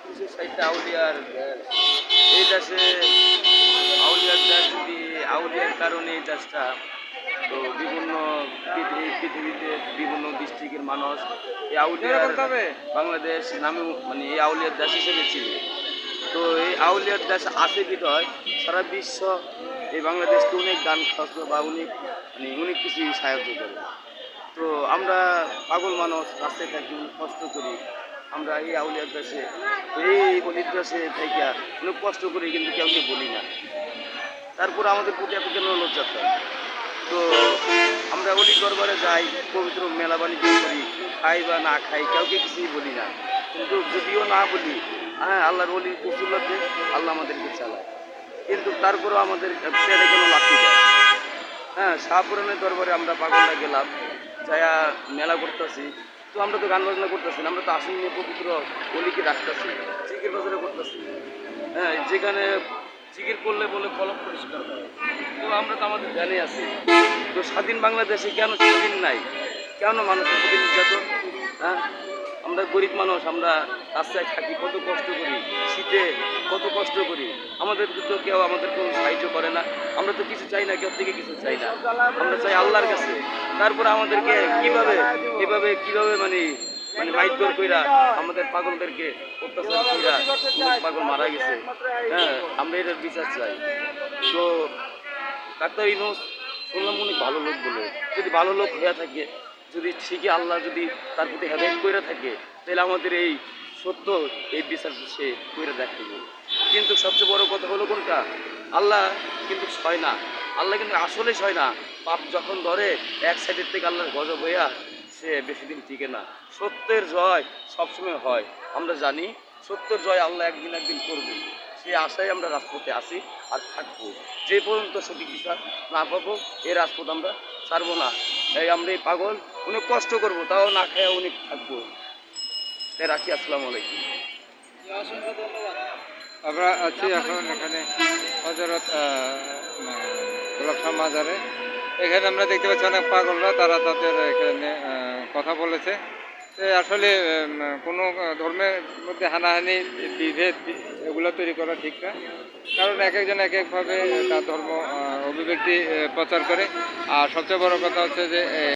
360টা আউলিয়ার দেশ। এই দেশে আউলিয়ার দেশ যদি আউলিয়ার কারণে এই দেশটা তো বিভিন্ন পৃথিবীতে বিভিন্ন ডিস্ট্রিক্টের মানুষ এই আউলিয়ার বাংলাদেশ নামে মানে এই আউলিয়ার দেশ হিসেবে চিনে। তো এই আউলিয়ার দেশ আছে বিধায় সারা বিশ্ব এই বাংলাদেশকে অনেক দান খরচ বা অনেক কিছু সাহায্য করে। তো আমরা পাগল মানুষ রাস্তায় থাকি কষ্ট করি, আমরা এই আউলিয়ার দেশে এই অলির দেশে থেকে অনেক কষ্ট করি কিন্তু কাউকে বলি না। তারপর আমাদের প্রতি এত কেন লজ্জা পায়? তো আমরা অলির দরবারে যাই, পবিত্র মেলা বাণিজ্য করি, খাই বা না খাই কাউকে কিছুই বলি না। কিন্তু যদিও না বলি, হ্যাঁ আল্লাহর অলির কসুলতে আল্লাহ আমাদেরকে চালায়, কিন্তু তারপরেও আমাদের পেটে কেন লাঠি দেয়। হ্যাঁ, শাহপুরানের দরবারে আমরা পাগলরা গেলাম, যায়া মেলা করতেছি। তো আমরা তো গান বাজনা করতেছি না, আমরা তো আসন নিয়ে পবিত্র অলিকে রাখতেছি, জিকির বাজারে করতেছি। হ্যাঁ, যেখানে জিকির করলে বলে কলম পরিষ্কার হয়। তো আমরা তো আমাদের ধ্যানে আছি। তো স্বাধীন বাংলাদেশে কেন স্বাধীন নাই? কেন মানুষের প্রতি নির্যাতন? হ্যাঁ, আমরা গরিব মানুষ, আমরা রাস্তায় থাকি, কত কষ্ট করি, শীতে কত কষ্ট করি, আমাদের তো কেউ আমাদের কোনো সাহায্য করে না। আমরা তো কিছু চাই না, কেউ থেকে কিছু চাই না, আমরা চাই আল্লাহর কাছে। তারপর আমাদেরকে কিভাবে মানে মানে মাইদর কইরা আমাদের পাগলদেরকে অত্যাচার কইরা অনেক পাগল মারা গেছে। হ্যাঁ, আমরা এটার বিচার চাই। তো ডাক্তার ইউনূস শুনলাম অনেক ভালো লোক বলে, যদি ভালো লোক হয়ে থাকে, যদি ঠিকই আল্লাহ যদি তার প্রতি হেদায়েত কইরা থাকে, তাহলে আমাদের এই সত্য এই বিচার সে কইরা দেখাইবে। কিন্তু সবচেয়ে বড় কথা হলো কোনটা? আল্লাহ কিন্তু সয় না, আল্লাহ কিন্তু আসলে সয় না। পাপ যখন ধরে এক সাইডের থেকে আল্লাহর গজব হইয়া সে বেশি দিন টিকে না। সত্যের জয় সবসময় হয়, আমরা জানি সত্যের জয় আল্লাহ একদিন করবে। সেই আশায় আমরা রাজপথে আসি আর থাকবো, যে পর্যন্ত সঠিক বিচার না পাবো এই রাজপথ আমরা ছাড়বো না। তাই আমরা এই পাগল অনেক কষ্ট করবো, তাও না খায় অনেক থাকবো। তাই রাখি, আসসালামু আলাইকুম। অসংখ্য ধন্যবাদ। আমরা আছি এখন এখানে হযরত গোলাপ শাহ মাজারে। এখানে আমরা দেখতে পাচ্ছি অনেক পাগলরা, তারা তাদের এখানে কথা বলেছে। আসলে কোনো ধর্মের মধ্যে হানাহানি, বিভেদ এগুলো তৈরি করা ঠিক না, কারণ এক একজন এক একভাবে তার ধর্ম অভিব্যক্তি প্রচার করে। আর সবচেয়ে বড় কথা হচ্ছে যে